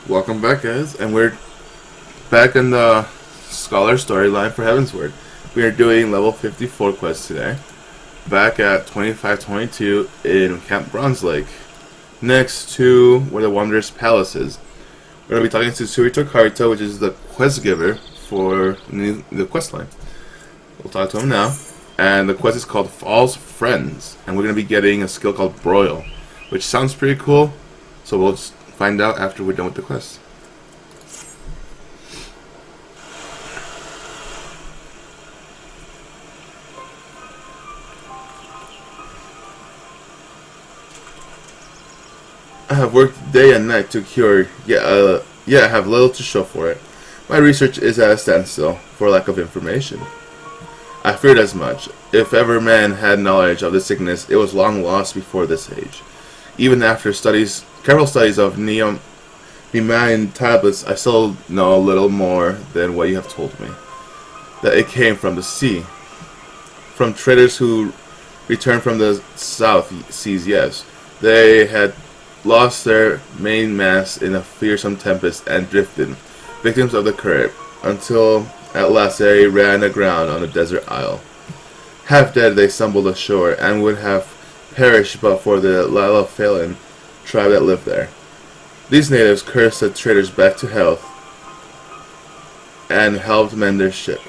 Welcome back, guys, and we're back in the Scholar storyline for Heavensward. We are doing level 54 quest today, back at 2522 in Camp Bronze Lake, next to where the Wanderer's Palace is. We're going to be talking to Surito Karita, which is the quest giver for the quest line. We'll talk to him now, and the quest is called False Friends, and we're going to be getting a skill called Broil, which sounds pretty cool, so we'll just find out after we're done with the quest. I have worked day and night to cure, yet I have little to show for it. My research is at a standstill for lack of information. I feared as much. If ever man had knowledge of the sickness, it was long lost before this age. Even after careful studies of Neomine tablets, I still know a little more than what you have told me. That it came from the sea. From traders who returned from the South Seas, yes. They had lost their mainmast in a fearsome tempest and drifted, victims of the current, until at last they ran aground on a desert isle. Half dead they stumbled ashore and would have perished but for the Lalaphalan tribe that lived there. These natives cursed the traders back to health and helped mend their ship.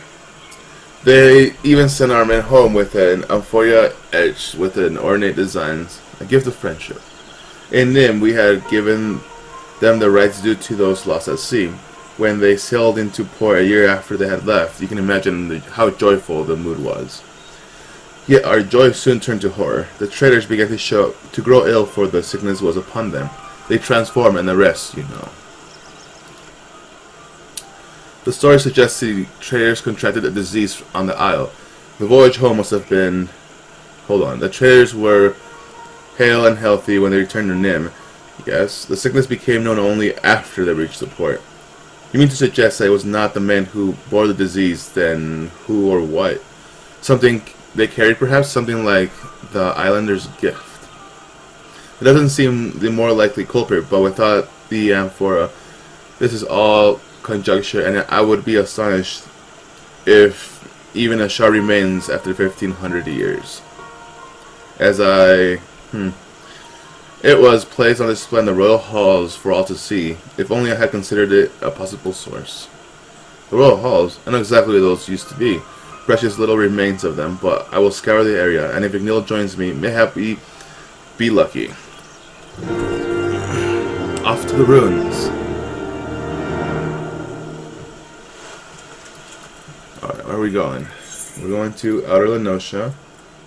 They even sent our men home with an amphoria etched with an ornate designs, a gift of friendship. In Nim we had given them the rights due to those lost at sea. When they sailed into port a year after they had left, you can imagine how joyful the mood was. Yet our joy soon turned to horror. The traders began to grow ill, for the sickness was upon them. They transformed, and the rest, you know. The story suggests the traders contracted a disease on the isle. The voyage home must have been... Hold on. The traders were hale and healthy when they returned to Nim. Yes, the sickness became known only after they reached the port. You mean to suggest that it was not the men who bore the disease, then who or what? Something they carried, perhaps? Something like the islander's gift. It doesn't seem the more likely culprit, but without the amphora, this is all conjecture, and I would be astonished if even a shard remains after 1500 years. It was placed on display in the royal halls for all to see. If only I had considered it a possible source. The royal halls? I know exactly where those used to be. Precious little remains of them, but I will scour the area, and if Igneel joins me, mayhap we be lucky. Off to the ruins. Alright, where are we going? We're going to Outer Lenosha,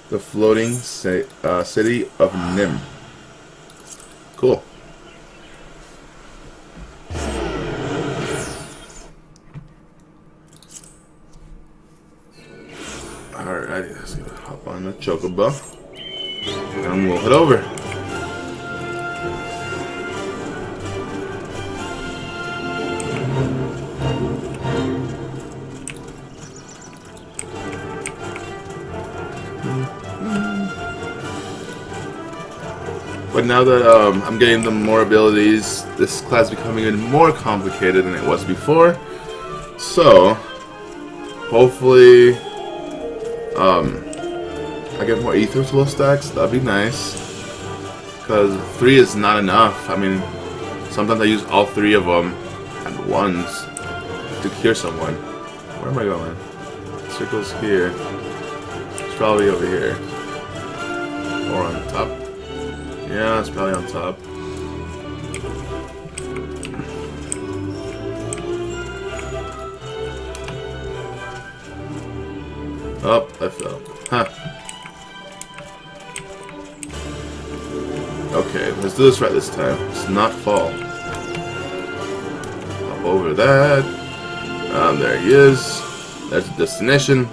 the floating city of Nim. Cool. Alrighty, let's hop on the chocobo and we'll head over. But now that I'm getting the more abilities, this class is becoming even more complicated than it was before. So, hopefully, I get more ether flow stacks. That'd be nice. Because 3 is not enough. I mean, sometimes I use all 3 of them at once to cure someone. Where am I going? Circle's here. It's probably over here. Or on top. Yeah, it's probably on top. Oh, I fell. Huh. Okay, let's do this right this time. Let's not fall. Hop over that. There he is. There's the destination.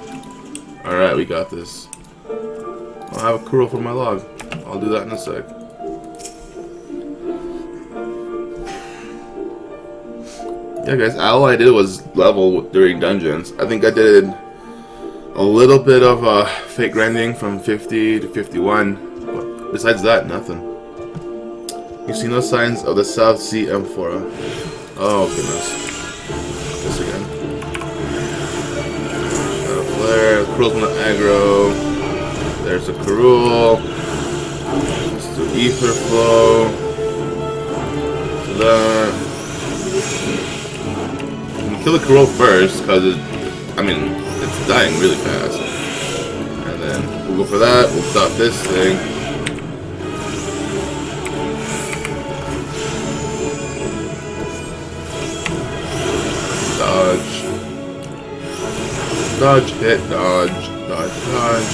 Alright, we got this. I'll have a curl for my log. I'll do that in a sec. Yeah, guys, all I did was level during dungeons. I think I did a little bit of fake grinding from 50 to 51, but besides that, nothing. You see no signs of the South Sea Amphora. Oh goodness. This again. Got a flare. Cruel's gonna aggro. There's a Cruel. Let's do Ether Flow. So that. Kill the Cruel first, because it's dying really fast. And then we'll go for that. We'll stop this thing. Dodge. Dodge, hit, dodge, dodge, dodge.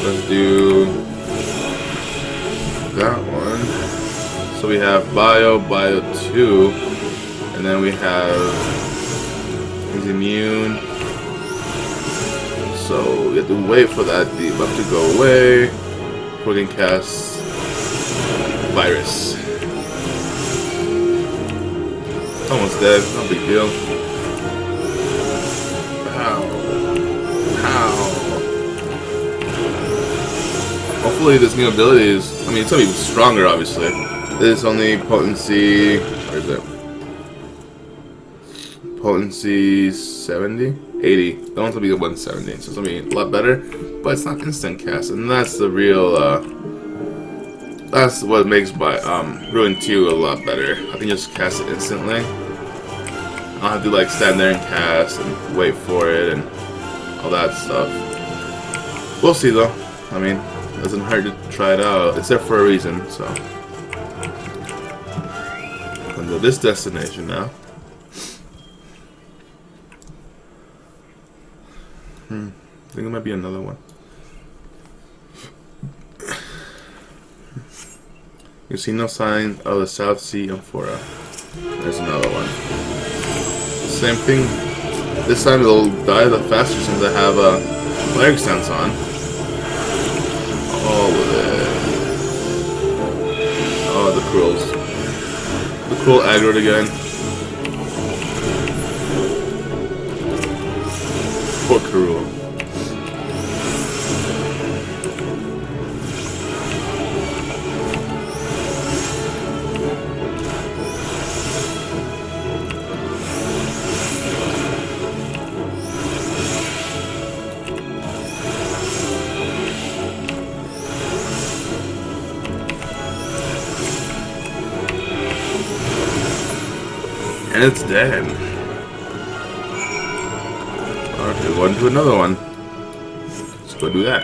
Let's do that one. So we have Bio 2, and then we have he's immune. So we have to wait for that debuff to go away before we can cast Virus. Almost dead, no big deal. Ow. Ow. Hopefully this new ability is, it's gonna be stronger obviously. This is only potency, where is it? Potency 70? 80. That one's gonna be the 170, so it's gonna be a lot better, but it's not instant cast, and that's the real, that's what makes Ruin 2 a lot better. I can just cast it instantly. I don't have to like stand there and cast and wait for it and all that stuff. We'll see though. It doesn't hurt to try it out. It's there for a reason, so. Under this destination now. I think it might be another one. You see no sign of the South Sea Amphora. There's another one. Same thing. This time it'll die the faster since I have a Cleric Stance on. All of it. Oh, the Cruels. The Cruel aggroed again. Poor Cruel. And it's dead. Okay, go into another one. Let's go do that.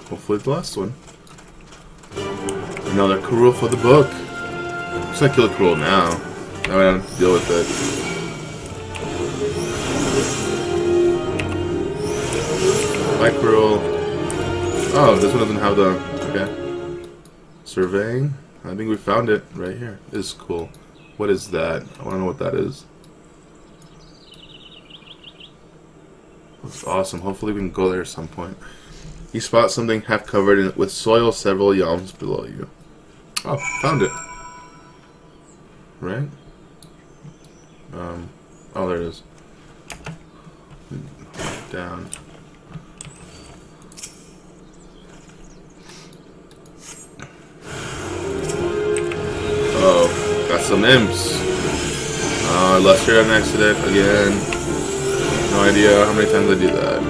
Hopefully it's the last one. Another Cruel for the book. I'm just gonna kill the Cruel now. Now I don't have to deal with it. Bye, Cruel. Oh, this one doesn't have the... Okay. Surveying. I think we found it right here. This is cool. What is that? I want to know what that is. Looks awesome. Hopefully we can go there at some point. You spot something half covered with soil several yalms below you. Oh, found it. Right? Oh, there it is. Down. Oh. Got some imps. I lost here on accident again. No idea how many times I do that.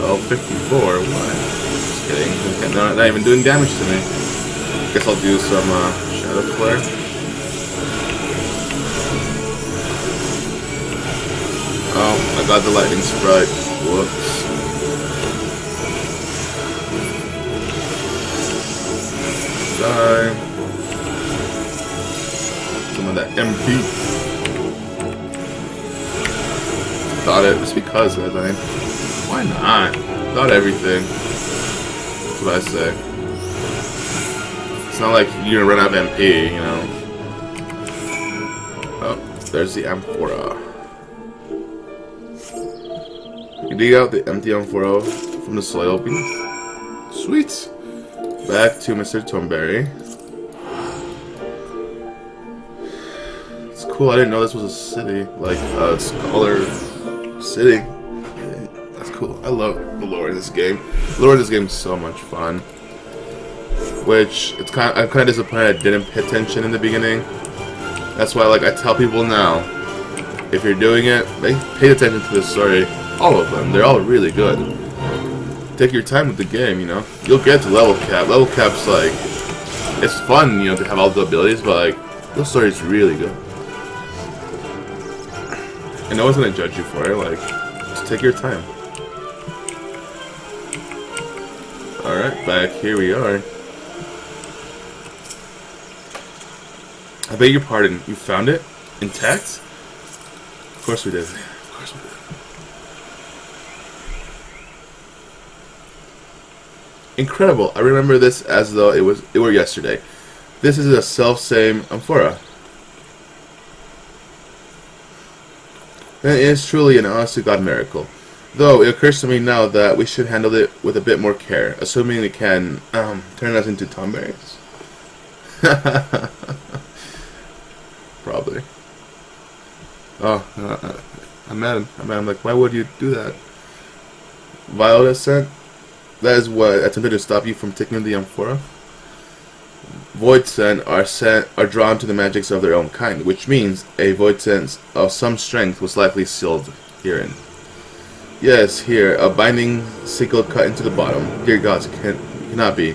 Oh, 54. What? Just kidding. They're not even doing damage to me. Guess I'll do some Shadow Flare. Oh, I got the lightning sprite. Whoops. Die. Some of that MP. Thought it just because I think. Why not? Not everything. That's what I say. It's not like you're gonna run out of MP, you know. Oh, there's the Amphora. You dig out the empty Amphora from the soil beneath. Sweet. Back to Mr. Thornberry. It's cool, I didn't know this was a city, like a scholar city. That's cool. I love the lore in this game. The lore in this game is so much fun. Which I'm kind of disappointed I didn't pay attention in the beginning. That's why, like, I tell people now, if you're doing it, pay attention to the story. All of them. They're all really good. Take your time with the game, you know. You'll get to level cap. Level cap's like, it's fun, you know, to have all the abilities, but like, the story's really good. And no one's gonna judge you for it. Like, just take your time. All right, back here we are. I beg your pardon. You found it intact? Of course we did. Of course we did. Incredible. I remember this as though it were yesterday. This is a self-same amphora. And it is truly an honest-to-God miracle. Though it occurs to me now that we should handle it with a bit more care, assuming it can turn us into tomberries. Probably. Oh, I'm mad. I'm like, why would you do that? Vile descent? That is what attempted to stop you from taking the amphora. Void scent are drawn to the magics of their own kind, which means a void sense of some strength was likely sealed herein. Yes, here, a binding sickle cut into the bottom. Dear gods, cannot be.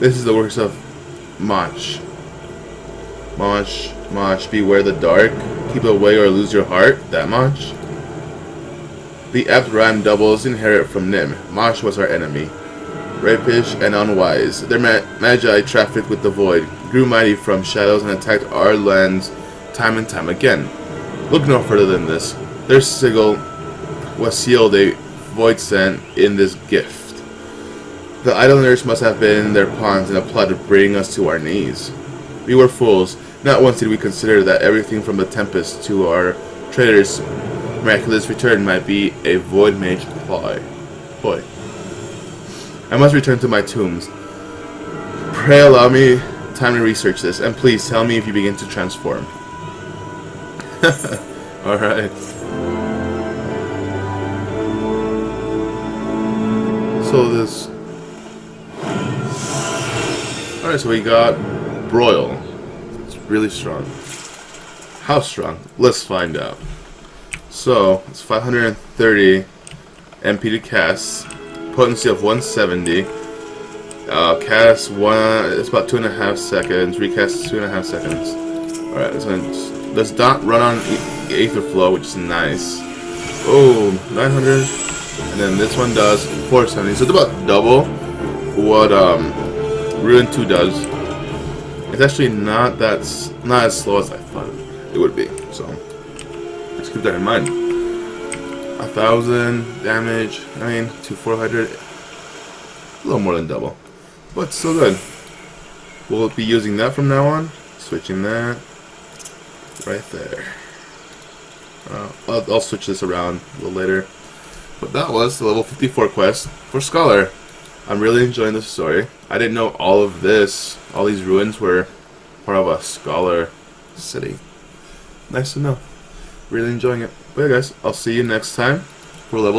This is the works of Mach. Mach, beware the dark. Keep away or lose your heart. That Mach. The apt rhyme doubles inherit from Nim. Mach was our enemy. Rapish and unwise. Their magi trafficked with the void, grew mighty from shadows, and attacked our lands time and time again. Look no further than this. Their sigil was sealed a void scent in this gift. The idlers must have been in their pawns in a plot to bring us to our knees. We were fools. Not once did we consider that everything from the Tempest to our traitors' miraculous return might be a void mage ploy. I must return to my tombs. Pray allow me time to research this, and please tell me if you begin to transform. Alright. So this... Alright, so we got Broil. It's really strong. How strong? Let's find out. So, it's 530 MP to cast. Potency of 170. Cast it's about 2.5 seconds. Recast is 2.5 seconds. Alright, let's not run on Aether Flow, which is nice. Oh, 900. And then this one does 470. So it's about double what Ruin 2 does. It's actually not as slow as I thought it would be. So let's keep that in mind. 1,000 damage, I mean, to 400, a little more than double, but still good. We'll be using that from now on, switching that right there. I'll switch this around a little later, but that was the level 54 quest for Scholar. I'm really enjoying this story. I didn't know all these ruins were part of a Scholar city. Nice to know. Really enjoying it. But yeah, guys, I'll see you next time for level